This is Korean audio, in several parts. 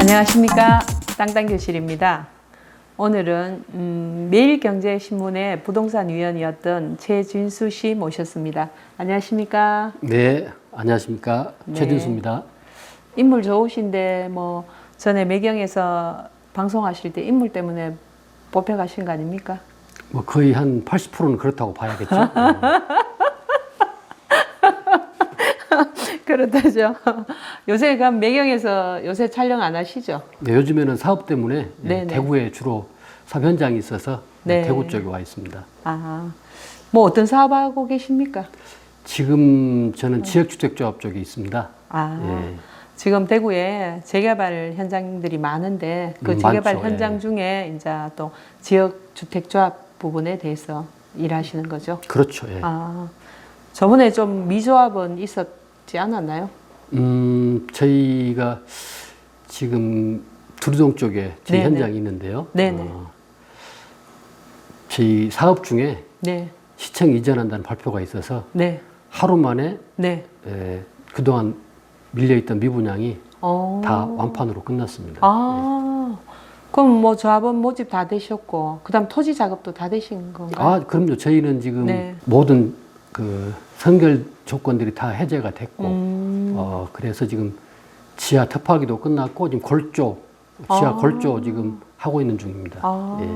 안녕하십니까, 땅땅교실입니다. 오늘은 매일경제신문의 부동산위원이었던 최진수 씨 모셨습니다. 안녕하십니까? 네, 안녕하십니까. 네. 최진수입니다. 인물 좋으신데 뭐 전에 매경에서 방송하실 때 인물 때문에 뽑혀가신 거 아닙니까? 뭐 거의 한 80%는 그렇다고 봐야겠죠. 그렇다죠. 요새 그럼 매경에서 요새 촬영 안 하시죠? 네, 요즘에는 사업 때문에 네네. 대구에 주로 사업 현장이 있어서 네. 대구 쪽에 와 있습니다. 아, 뭐 어떤 사업하고 계십니까? 지금 저는 지역주택조합 쪽에 있습니다. 아, 예. 지금 대구에 재개발 현장들이 많은데 그 재개발 많죠. 현장 예. 중에 이제 또 지역주택조합 부분에 대해서 일하시는 거죠? 그렇죠. 예. 아, 저번에 좀 미조합은 있었지 않았나요? 저희가 지금 두리동 쪽에 저희 네네. 현장이 있는데요. 네네. 저희 사업 중에 네, 시청 이전한다는 발표가 있어서 네, 하루 만에 네. 그동안 밀려있던 미분양이 어. 다 완판으로 끝났습니다. 아, 그럼 뭐 조합원 모집 다 되셨고, 그다음 토지 작업도 다 되신 건가요? 아, 그럼요. 저희는 지금 네. 모든 그 선결 조건들이 다 해제가 됐고, 그래서 지금 지하 터파기도 끝났고, 지금 지하 골조 지금 하고 있는 중입니다. 아, 예.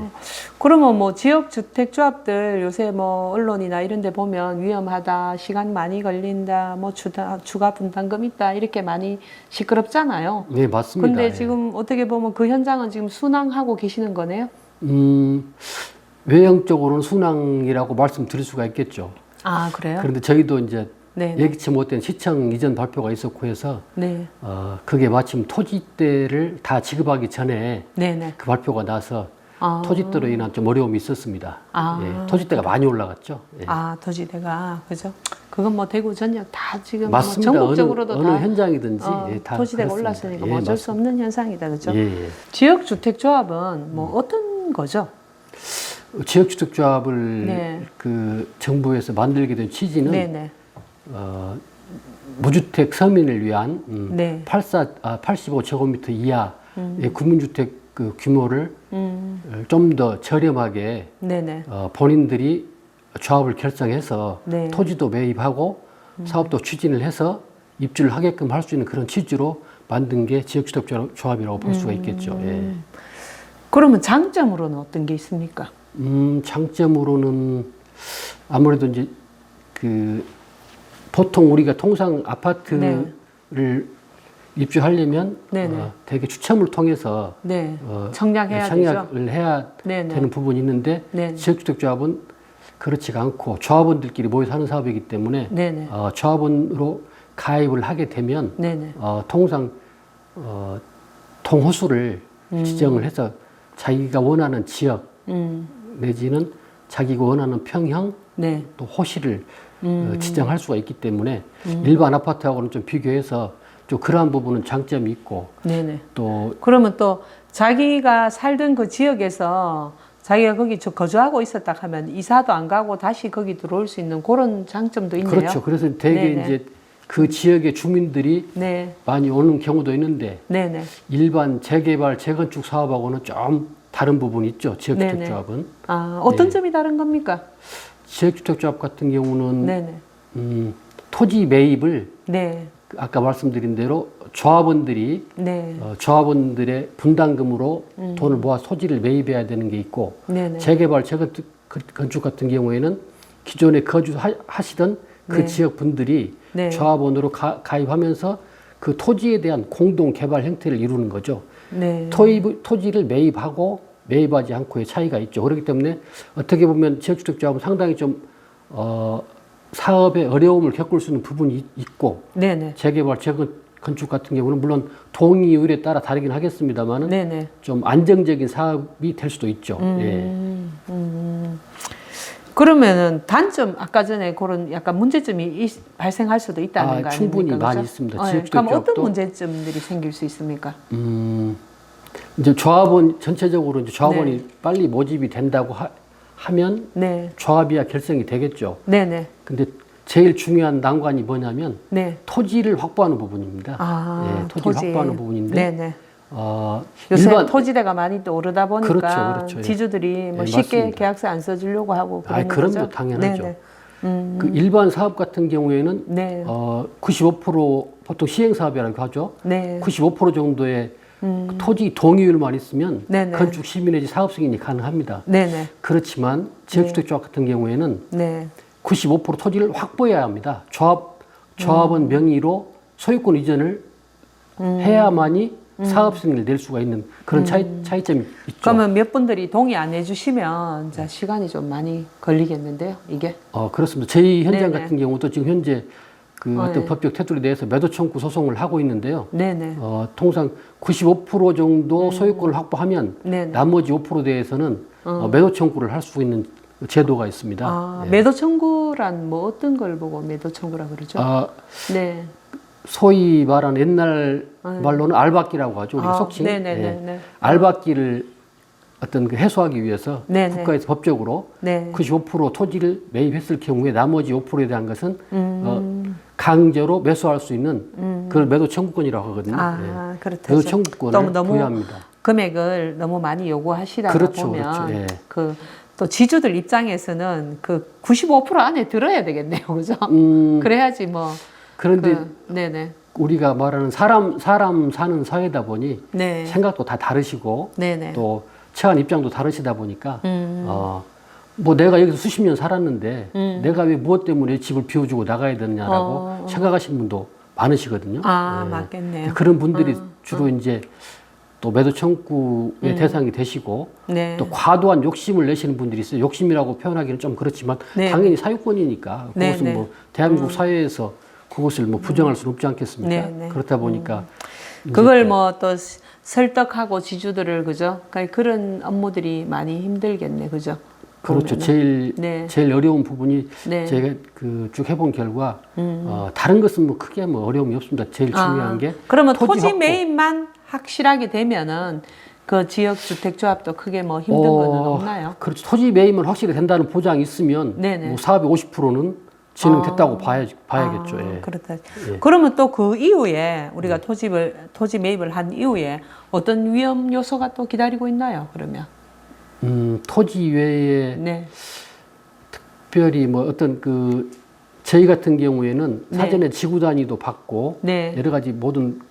그러면 뭐 지역 주택조합들 요새 뭐 언론이나 이런 데 보면 위험하다, 시간 많이 걸린다, 뭐 추가 분담금 있다 이렇게 많이 시끄럽잖아요. 네, 맞습니다. 근데 예. 지금 어떻게 보면 그 현장은 지금 순항하고 계시는 거네요? 외형적으로는 순항이라고 말씀드릴 수가 있겠죠. 아, 그래요? 그런데 저희도 이제 네. 예기치 못한 시청 이전 발표가 있었고 해서 네. 그게 마침 토지대를 다 지급하기 전에 네네. 그 발표가 나서 아. 토지대로 인한 좀 어려움이 있었습니다. 아. 예, 토지대가 많이 올라갔죠. 예. 아, 토지대가, 그죠? 그건 뭐 대구 전역 다 지금 맞습니다. 뭐 전국적으로도 어느 다 현장이든지 다 토지대가 그렇습니다. 올랐으니까 예, 뭐 어쩔 수 맞습니다. 없는 현상이다, 그죠? 예, 예. 지역주택조합은 뭐 어떤 거죠? 지역주택조합을 네. 그 정부에서 만들게 된 취지는 네네. 무주택 서민을 위한 네. 85제곱미터 이하의 국민주택 그 규모를 좀 더 저렴하게 네네. 본인들이 조합을 결성해서 네. 토지도 매입하고 사업도 추진을 해서 입주를 하게끔 할 수 있는 그런 취지로 만든 게 지역주택조합이라고 볼 수가 있겠죠. 예. 그러면 장점으로는 어떤 게 있습니까? 장점으로는 아무래도 이제 그 보통 우리가 통상 아파트를 입주하려면 네네. 되게 추첨을 통해서 네. 청약해야 되죠. 청약을 해야 네네. 되는 부분이 있는데 네네. 지역주택조합은 그렇지가 않고 조합원들끼리 모여서 하는 사업이기 때문에 네네. 조합원으로 가입을 하게 되면 네네. 통상 통호수를 지정을 해서 자기가 원하는 지역 내지는 자기가 원하는 평형 네. 또 호시를 지정할 수가 있기 때문에 일반 아파트하고는 좀 비교해서 좀 그러한 부분은 장점이 있고 네네. 또 그러면 또 자기가 살던 그 지역에서 자기가 거기 거주하고 있었다 하면 이사도 안 가고 다시 거기 들어올 수 있는 그런 장점도 있네요. 그렇죠. 그래서 되게 네네. 이제 그 지역의 주민들이 네. 많이 오는 경우도 있는데 네네. 일반 재개발, 재건축 사업하고는 좀 다른 부분이 있죠. 지역주택조합은. 아, 어떤 네. 점이 다른 겁니까? 지역주택조합 같은 경우는 네네. 토지 매입을 네. 아까 말씀드린 대로 조합원들이 네. 조합원들의 분담금으로 돈을 모아 토지를 매입해야 되는 게 있고 네네. 재개발, 재건축 같은 경우에는 기존에 거주하시던 그 네. 지역 분들이 네. 조합원으로 가입하면서 그 토지에 대한 공동 개발 형태를 이루는 거죠. 네. 토지를 매입하고 매입하지 않고의 차이가 있죠. 그렇기 때문에 어떻게 보면 지역주택조합은 상당히 좀 사업에 어려움을 겪을 수 있는 부분이 있고 네네. 재개발, 재건축 같은 경우는 물론 동의율에 따라 다르긴 하겠습니다만은 네네. 좀 안정적인 사업이 될 수도 있죠. 예. 그러면은 단점 아까 전에 그런 약간 문제점이 발생할 수도 있다는 거 아닙니까? 충분히 그렇죠? 많이 있습니다. 그럼 지역주택조합도 어떤 문제점들이 생길 수 있습니까? 이제 조합원 전체적으로 이제 조합원이 네. 빨리 모집이 된다고 하면 네. 조합이야 결성이 되겠죠. 네네. 근데 제일 중요한 난관이 뭐냐면 네. 토지를 확보하는 부분입니다. 아, 예, 토지를 확보하는 부분인데 네네. 요새 일반 토지대가 많이 또 오르다 보니까 그렇죠. 예. 지주들이 뭐 예, 쉽게 맞습니다. 계약서 안 써주려고 하고 그러는 그럼요, 거죠. 당연하죠. 네네. 그 일반 사업 같은 경우에는 네. 95% 보통 시행 사업이라고 하죠. 네. 95% 정도의 그 토지 동의율만 있으면 네네. 건축 시민 내지 사업 승인이 가능합니다. 네네. 그렇지만 지역주택조합 같은 경우에는 네. 95% 토지를 확보해야 합니다. 조합원 명의로 소유권 이전을 해야만이 사업 승인을 낼 수가 있는 그런 차이점이 있죠. 그러면 몇 분들이 동의 안 해주시면 자 시간이 좀 많이 걸리겠는데요, 이게? 그렇습니다. 저희 현장 네네. 같은 경우도 지금 현재 그 어떤 네. 법적 테두리 내에서 매도 청구 소송을 하고 있는데요. 네네. 통상 95% 정도 소유권을 확보하면 네네. 나머지 5% 대해서는 매도 청구를 할 수 있는 제도가 있습니다. 아, 예. 매도 청구란 뭐 어떤 걸 보고 매도 청구라 그러죠? 네. 소위 말하는 옛날 말로는 알박기라고 하죠. 우리가 속칭. 네네네. 알박기를 어떤 그 해소하기 위해서 네네. 국가에서 법적으로 네. 95% 토지를 매입했을 경우에 나머지 5%에 대한 것은 강제로 매수할 수 있는 그걸 매도 청구권이라고 하거든요. 아, 예. 그렇다죠. 매도 청구권을 너무 부여합니다. 금액을 너무 많이 요구하시다가 그렇죠, 보면 그렇죠. 예. 또 지주들 입장에서는 그 95% 안에 들어야 되겠네요, 그죠? 그래야지 뭐. 그런데 네네. 우리가 말하는 사람 사는 사회다 보니 네. 생각도 다 다르시고 네네. 또 처한 입장도 다르시다 보니까 뭐 내가 여기서 수십 년 살았는데 내가 왜 무엇 때문에 집을 비워주고 나가야 되느냐라고 생각하시는 분도 많으시거든요. 아, 예. 맞겠네요. 그런 분들이 주로 이제 또 매도 청구의 대상이 되시고 네. 또 과도한 욕심을 내시는 분들이 있어요. 욕심이라고 표현하기는 좀 그렇지만 네. 당연히 사유권이니까 그것은 네, 뭐 대한민국 사회에서 그것을 뭐 부정할 수는 없지 않겠습니까? 네, 네. 그렇다 보니까 그걸 뭐 또 설득하고 지주들을 그죠? 그러니까 그런 업무들이 많이 힘들겠네, 그죠? 그렇죠. 보면은. 네. 제일 어려운 부분이 네. 제가 그 쭉 해본 결과 다른 것은 뭐 크게 뭐 어려움이 없습니다. 제일 중요한 게 그러면 토지 토지 확보. 매입만 확실하게 되면은 그 지역 주택조합도 크게 뭐 힘든 거는 없나요? 그렇죠. 토지 매입은 확실히 된다는 보장이 있으면 네네. 뭐 사업의 50%는 진행됐다고 봐야겠죠. 예. 그렇다. 예. 그러면 또 그 이후에 우리가 토지 매입을 한 이후에 어떤 위험 요소가 또 기다리고 있나요? 그러면 토지 외에 네. 특별히 뭐 어떤 그 저희 같은 경우에는 네. 사전에 지구 단위도 받고 네. 여러 가지 모든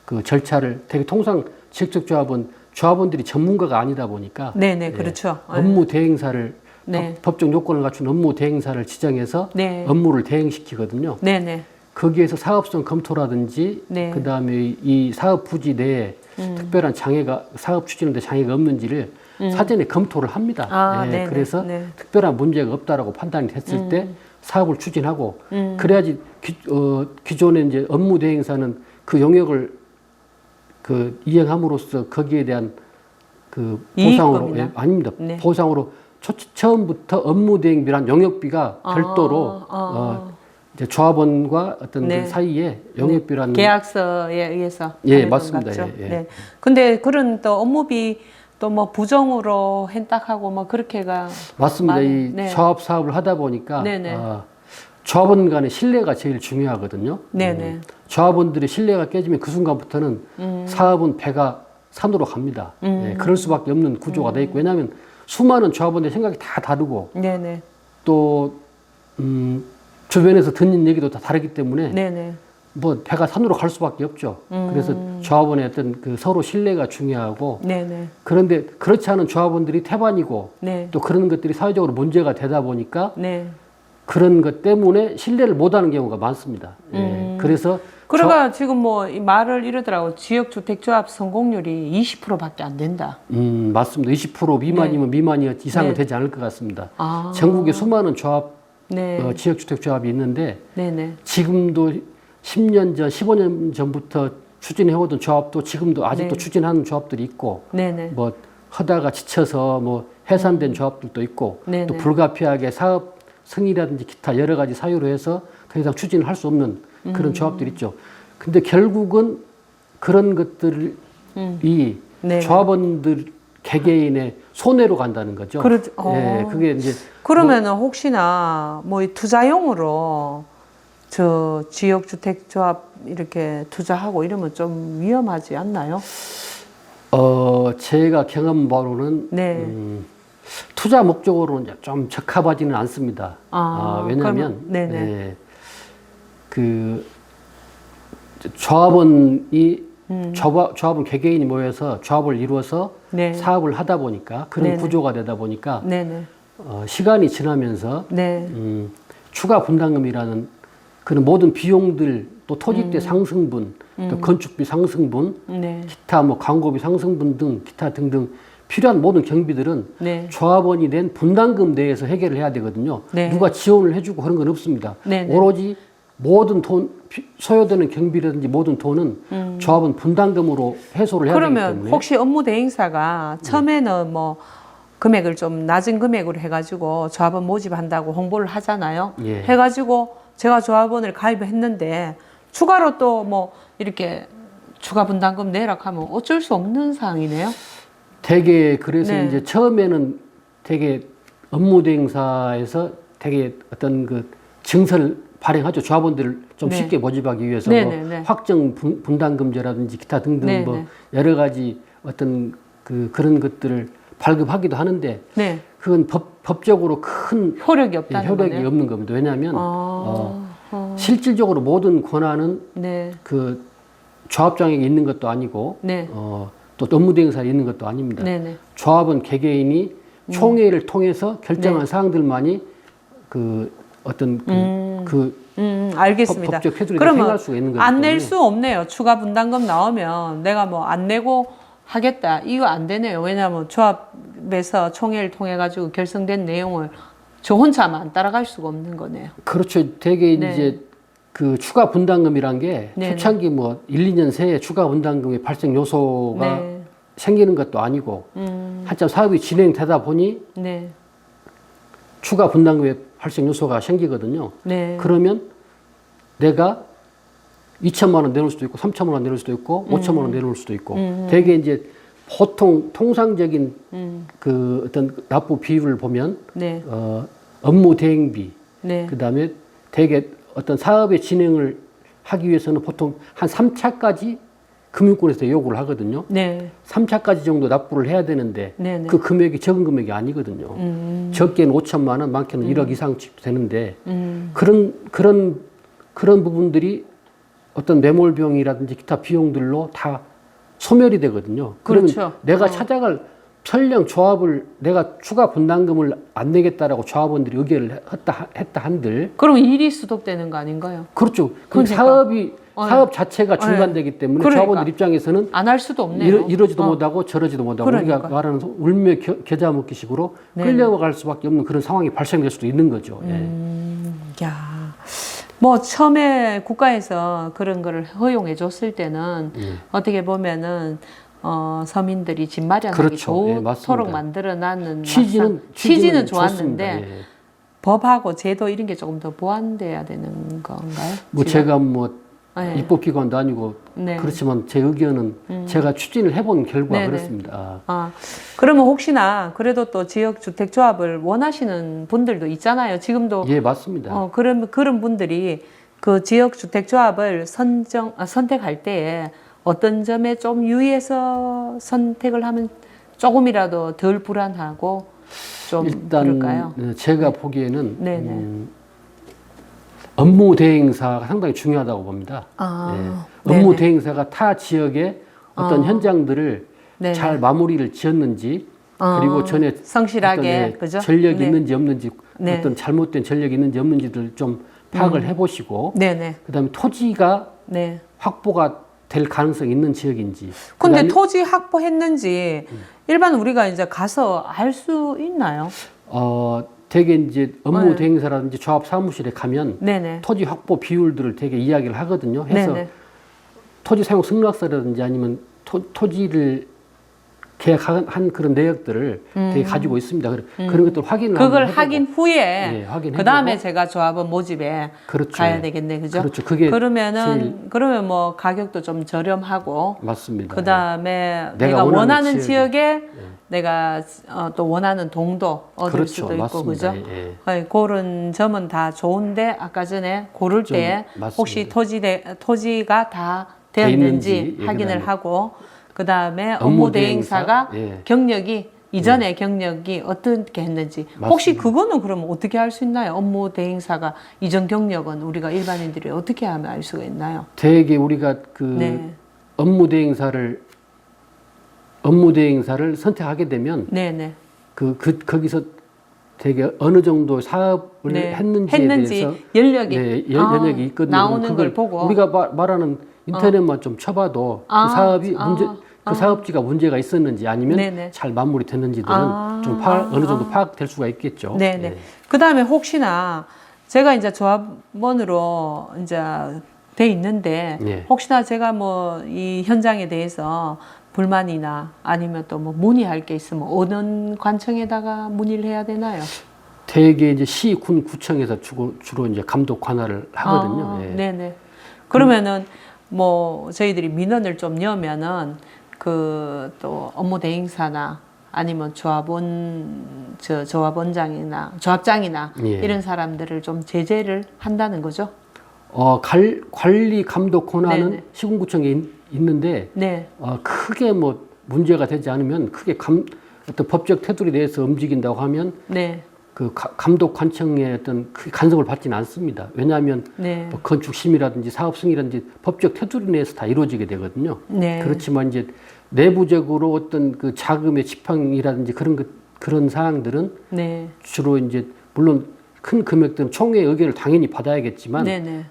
그 절차를 되게 통상 지역적조합은 조합원들이 전문가가 아니다 보니까 네네 그렇죠. 업무 대행사를 네. 법적 요건을 갖춘 업무 대행사를 지정해서 네. 업무를 대행시키거든요. 네네. 거기에서 사업성 검토라든지 네. 그다음에 이 사업 부지 내에 특별한 장애가 사업 추진하는데 장애가 없는지를 사전에 검토를 합니다. 아, 예, 네네. 그래서 네. 특별한 문제가 없다라고 판단이 됐을 때 사업을 추진하고 그래야지 기존에 이제 업무 대행사는 그 영역을 그 이행함으로써 거기에 대한 그 보상으로 이익금이나? 아닙니다. 네. 보상으로 처음부터 업무 대행비란 영역비가 별도로 이제 조합원과 어떤 네. 그 사이에 영역비라는 계약서에 의해서 예, 하는 것 맞습니다. 같죠? 예, 예. 네. 근데 그런 또 업무비 또 뭐 부정으로 hen딱하고 뭐 그렇게가 맞습니다. 이 네. 조합 사업을 하다 보니까 네네. 조합원 간의 신뢰가 제일 중요하거든요. 네네. 조합원들의 신뢰가 깨지면 그 순간부터는 사업은 배가 산으로 갑니다. 예, 그럴 수밖에 없는 구조가 돼 있고 왜냐하면 수많은 조합원들의 생각이 다 다르고 네네. 또 주변에서 듣는 얘기도 다 다르기 때문에 네네. 뭐 배가 산으로 갈 수밖에 없죠. 그래서 조합원의 어떤 그 서로 신뢰가 중요하고 네네. 그런데 그렇지 않은 조합원들이 태반이고 네. 또 그런 것들이 사회적으로 문제가 되다 보니까 네. 그런 것 때문에 신뢰를 못하는 경우가 많습니다. 예, 그래서 그러니까 지금 뭐 이 말을 이러더라고 지역주택조합 성공률이 20%밖에 안 된다. 맞습니다. 20% 미만이면 미만이 이상은 네. 되지 않을 것 같습니다. 아. 전국에 수많은 조합 네. 지역주택조합이 있는데 네네. 지금도 10년 전, 15년 전부터 추진해오던 조합도 지금도 아직도 네. 추진하는 조합들이 있고 네네. 뭐 하다가 지쳐서 뭐 해산된 조합들도 있고 네네. 또 불가피하게 사업 승인이라든지 기타 여러 가지 사유로 해서 더 이상 추진을 할 수 없는 그런 조합들이 있죠. 근데 결국은 그런 것들이 네. 조합원들 개개인의 손해로 간다는 거죠. 그렇죠. 예, 그게 이제 그러면은 혹시나 뭐 이 투자용으로 저 지역주택조합 이렇게 투자하고 이러면 좀 위험하지 않나요? 제가 경험 바로는 네. 투자 목적으로는 좀 적합하지는 않습니다. 왜냐하면 네네. 예, 그 조합원이 조합원 개개인이 모여서 조합을 이루어서 네. 사업을 하다 보니까 그런 네네. 구조가 되다 보니까 네네. 시간이 지나면서 네. 추가 분담금이라는 그런 모든 비용들 또 토지대 상승분 또 건축비 상승분 네. 기타 뭐 광고비 상승분 등 기타 등등 필요한 모든 경비들은 네. 조합원이 낸 분담금 내에서 해결을 해야 되거든요. 네. 누가 지원을 해주고 그런 건 없습니다. 네네. 오로지 모든 소요되는 경비라든지 모든 돈은 조합원 분담금으로 해소를 해야 되기 그러면 때문에 혹시 업무 대행사가 처음에는 뭐 금액을 좀 낮은 금액으로 해가지고 조합원 모집한다고 홍보를 하잖아요. 예. 해가지고 제가 조합원을 가입했는데 추가로 또 뭐 이렇게 추가 분담금 내라 하면 어쩔 수 없는 상황이네요. 되게 그래서 네. 이제 처음에는 되게 업무 대행사에서 되게 어떤 그 증서를 발행하죠. 조합원들을 좀 네. 쉽게 모집하기 위해서 네, 뭐 네, 네. 확정 분담금제라든지 기타 등등 네, 뭐 네. 여러 가지 어떤 그런 것들을 발급하기도 하는데 네. 그건 법적으로 큰 효력이 없다는 효력이 거네요. 없는 겁니다. 왜냐하면 실질적으로 모든 권한은 네. 그 조합장에게 있는 것도 아니고 네. 또 업무 대행사에 있는 것도 아닙니다. 네네. 조합원 개개인이 총회를 통해서 결정한 사항들만이 그 어떤 알겠습니다. 법적 테두리에 그러면 생각할 수가 있는 거기 안 낼 때문에. 수 없네요. 추가 분담금 나오면 내가 뭐 안 내고 하겠다. 이거 안 되네요. 왜냐하면 조합에서 총회를 통해 가지고 결성된 내용을 저 혼자만 안 따라갈 수가 없는 거네요. 그렇죠. 되게 네. 이제 그 추가 분담금이란 게 네네. 초창기 뭐 1, 2년 새에 추가 분담금의 발생 요소가 네. 생기는 것도 아니고 한참 사업이 진행되다 보니 네. 추가 분담금의 발생 요소가 생기거든요. 네. 그러면 내가 2천만 원 내놓을 수도 있고 3천만 원 내놓을 수도 있고 5천만 원 내놓을 수도 있고 되게 이제 보통 통상적인 그 어떤 납부 비율을 보면 네. 업무 대행비 네. 그다음에 되게 어떤 사업의 진행을 하기 위해서는 보통 한 3차까지 금융권에서 요구를 하거든요. 네. 3차까지 정도 납부를 해야 되는데 네네. 그 금액이 적은 금액이 아니거든요. 적게는 5천만 원, 많게는 1억 이상씩 되는데 그런 부분들이 어떤 매몰비용이라든지 기타 비용들로 다 소멸이 되거든요. 그러면 그렇죠. 내가 찾아갈 설령 조합을 내가 추가 분담금을 안 내겠다라고 조합원들이 의결을 했다 한들 그럼 일이 수독되는 거 아닌가요? 그렇죠. 그 그러니까. 사업 자체가 중단되기 때문에 그러니까. 조합원들 입장에서는 안 할 수도 없네요. 이러지도 못하고 저러지도 못하고 그러니까. 우리가 말하는 울며 겨자 먹기식으로 끌려갈 수밖에 없는 그런 상황이 발생될 수도 있는 거죠. 야, 뭐 처음에 국가에서 그런 거를 허용해 줬을 때는 어떻게 보면은 서민들이 집 마련하기 그렇죠. 예, 좋도록 만들어놨는 취지는 취지는 좋습니다. 좋았는데 예. 법하고 제도 이런 게 조금 더 보완돼야 되는 건가요? 뭐 지금? 제가 뭐 네. 입법기관도 아니고 네. 그렇지만 제 의견은 제가 추진을 해본 결과 네네. 그렇습니다. 그러면 혹시나 그래도 또 지역 주택 조합을 원하시는 분들도 있잖아요. 지금도 예, 맞습니다. 그런 분들이 그 지역 주택 조합을 선택할 때에 어떤 점에 좀 유의해서 선택을 하면 조금이라도 덜 불안하고 좀 일단 그럴까요? 제가 보기에는 네네. 업무 대행사가 상당히 중요하다고 봅니다. 업무 네네. 대행사가 타 지역의 어떤 현장들을 네네. 잘 마무리를 지었는지 그리고 전에 성실하게 어떤, 그죠? 전력이 네. 있는지 없는지 네. 어떤 잘못된 전력이 있는지 없는지를 좀 파악을 해보시고 네네. 그다음에 토지가 네. 확보가 될 가능성이 있는 지역인지. 근데 그다음에 토지 확보했는지 일반 우리가 이제 가서 알 수 있나요? 되게 이제 업무 네. 대행사라든지 조합 사무실에 가면 네네. 토지 확보 비율들을 되게 이야기를 하거든요. 해서 네네. 토지 사용 승낙서라든지 아니면 토지를 계약한 그런 내역들을 되게 가지고 있습니다. 그런 것들 확인을 그걸 한번 해보고. 확인 후에 네, 확인해보고. 그 다음에 제가 조합원 모집에 그렇죠. 가야 되겠네, 그죠? 그렇죠. 그게 그러면 뭐 가격도 좀 저렴하고 맞습니다. 그 다음에 내가 내가 원하는 원하는 지역에 내가 또 원하는 동도 얻을 그렇죠. 수도 있고, 맞습니다. 그죠? 예. 그런 점은 다 좋은데 아까 전에 고를 때 맞습니다. 혹시 토지가 다 돼 되었는지 있는지, 확인을 그다음에 하고 그다음에 업무 대행사가 예. 경력이 이전에 경력이 어떻게 했는지 혹시 맞습니다. 그거는 그러면 어떻게 알 수 있나요? 업무 대행사가 이전 경력은 우리가 일반인들이 어떻게 하면 알 수가 있나요? 되게 우리가 그 네. 업무 대행사를 선택하게 되면 네네. 거기서 되게 어느 정도 사업을 네. 했는지에 대해서 연력이 연력이 있거든요. 나오는 그걸 걸 보고 우리가 말하는 인터넷만 좀 쳐봐도 그 사업이 사업지가 문제가 있었는지 아니면 네네. 잘 마무리됐는지들은 좀 어느 정도 파악될 수가 있겠죠. 네네. 예. 그다음에 혹시나 제가 이제 조합원으로 이제 돼 있는데 예. 혹시나 제가 뭐 이 현장에 대해서 불만이나 아니면 또 뭐 문의할 게 있으면 어느 관청에다가 문의를 해야 되나요? 대개 이제 시, 군, 구청에서 주로 이제 감독 관할을 하거든요. 예. 네네. 그러면은 뭐 저희들이 민원을 좀 넣으면은 그 또 업무 대행사나 아니면 조합원장이나 조합장이나 예. 이런 사람들을 좀 제재를 한다는 거죠. 관리 감독 권한은 네네. 시군구청에 있는데 네. 크게 뭐 문제가 되지 않으면 크게 어떤 법적 테두리 내에서 움직인다고 하면 네. 그 감독 관청의 어떤 간섭을 받지는 않습니다. 왜냐하면 네. 뭐 건축심이라든지 사업승이라든지 법적 테두리 내에서 다 이루어지게 되거든요. 네. 그렇지만 이제 내부적으로 어떤 그 자금의 지평이라든지 그런 사항들은 네. 주로 이제 물론 큰 금액들은 총회의 의견을 당연히 받아야겠지만 네네.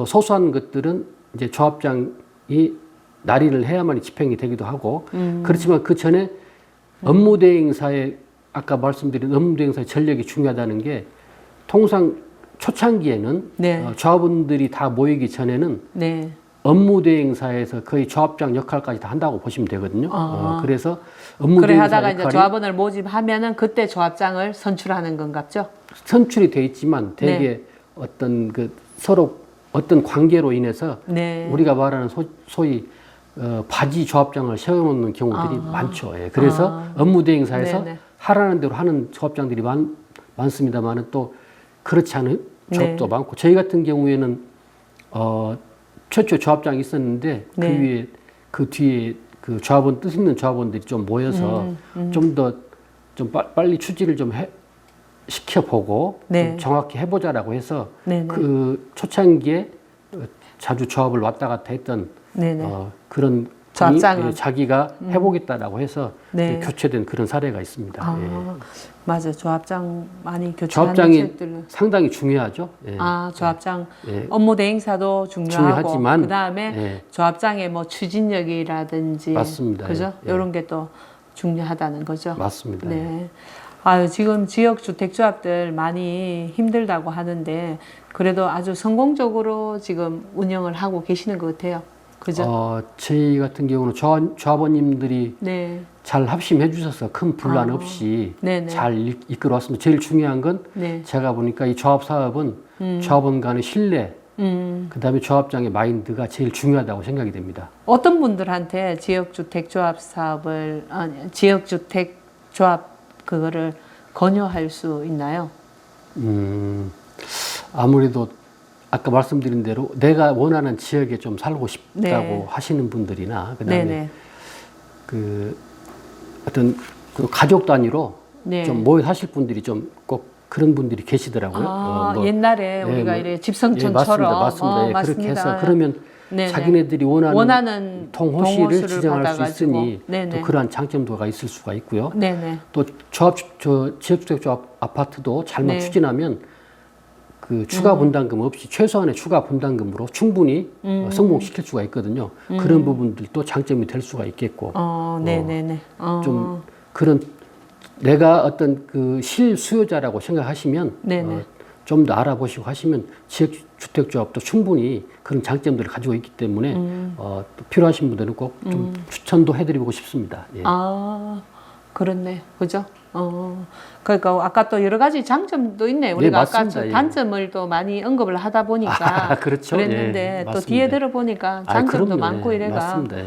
소소한 것들은 이제 조합장이 날인을 해야만 집행이 되기도 하고 그렇지만 그 전에 업무대행사의 아까 말씀드린 업무대행사의 전력이 중요하다는 게 통상 초창기에는 네. 조합원들이 다 모이기 전에는 네. 업무대행사에서 거의 조합장 역할까지 다 한다고 보시면 되거든요. 그래서 그래 업무대행사 하다가 이제 역할이 조합원을 모집하면은 그때 조합장을 선출하는 건갑죠? 선출이 돼 있지만 대개 네. 어떤 그 서로 어떤 관계로 인해서 네. 우리가 말하는 소위 바지 조합장을 세워놓는 경우들이 많죠. 예. 그래서 업무대행사에서 네네. 하라는 대로 하는 조합장들이 많습니다만은 또 그렇지 않은 조합도 네. 많고 저희 같은 경우에는 최초 조합장이 있었는데 네. 그 뒤에 그 조합원 뜻 있는 조합원들이 좀 모여서 좀 더 좀 빨리 추진을 좀 시켜보고 네. 좀 정확히 해보자라고 해서 네네. 그 초창기에 자주 조합을 왔다 갔다 했던 네네. 그런 조합장은? 분이 자기가 해보겠다라고 해서 네. 교체된 그런 사례가 있습니다. 예. 맞아. 조합장 많이 교체하는 조합장이 책들은. 상당히 중요하죠. 예. 조합장 예. 업무 대행사도 중요하고 중요하지만, 그다음에 예. 조합장의 뭐 추진력이라든지 맞습니다. 그죠? 예. 이런 게 또 중요하다는 거죠. 맞습니다. 네. 아유, 지금 지역 주택조합들 많이 힘들다고 하는데 그래도 아주 성공적으로 지금 운영을 하고 계시는 것 같아요. 그죠? 저희 같은 경우는 조합원님들이 네. 잘 합심해 주셔서 큰 분란 없이 네네. 잘 이끌어 왔습니다. 제일 중요한 건 네. 제가 보니까 이 조합 사업은 조합원 간의 신뢰, 그다음에 조합장의 마인드가 제일 중요하다고 생각이 됩니다. 어떤 분들한테 지역주택조합 사업을 지역주택조합 그거를 권유할 수 있나요? 아무래도 아까 말씀드린 대로 내가 원하는 지역에 좀 살고 싶다고 네. 하시는 분들이나 그다음에 네네. 그 어떤 그 가족 단위로 네. 좀 모여 사실 분들이 좀 꼭 그런 분들이 계시더라고요. 옛날에 우리가 뭐, 이래 집성촌처럼 맞습니다. 예, 그렇게 해서 그러면 네네. 자기네들이 원하는 동호시를 동호수를 지정할 수 받아가지고. 있으니 네네. 또 그러한 장점도가 있을 수가 있고요. 네네. 또 지역주택조합 아파트도 잘만 네. 추진하면 그 추가 분담금 없이 최소한의 추가 분담금으로 충분히 성공시킬 수가 있거든요. 그런 부분들도 장점이 될 수가 있겠고. 네네네. 좀 그런 내가 어떤 그 실수요자라고 생각하시면 네네. 좀 더 알아보시고 하시면 지역주택조합도 충분히 그런 장점들을 가지고 있기 때문에 또 필요하신 분들은 꼭 좀 추천도 해드리고 싶습니다. 예. 그렇네. 그죠? 그러니까 아까 또 여러 가지 장점도 있네. 우리가 아까 맞습니다. 예. 단점을 또 많이 언급을 하다 보니까 그렇죠. 그랬는데 예, 또 맞습니다. 뒤에 들어보니까 장점도 그럼요. 많고 예, 이래가 맞습니다. 예.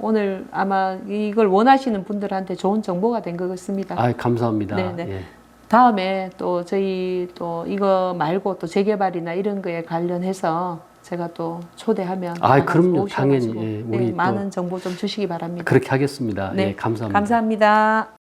오늘 아마 이걸 원하시는 분들한테 좋은 정보가 된 것 같습니다. 감사합니다. 네네. 예. 다음에 또 저희 또 이거 말고 또 재개발이나 이런 거에 관련해서 제가 또 초대하면 그럼요. 오셔가지고 당연히. 예, 우리 네, 또 많은 정보 좀 주시기 바랍니다. 그렇게 하겠습니다. 네, 예, 감사합니다. 감사합니다.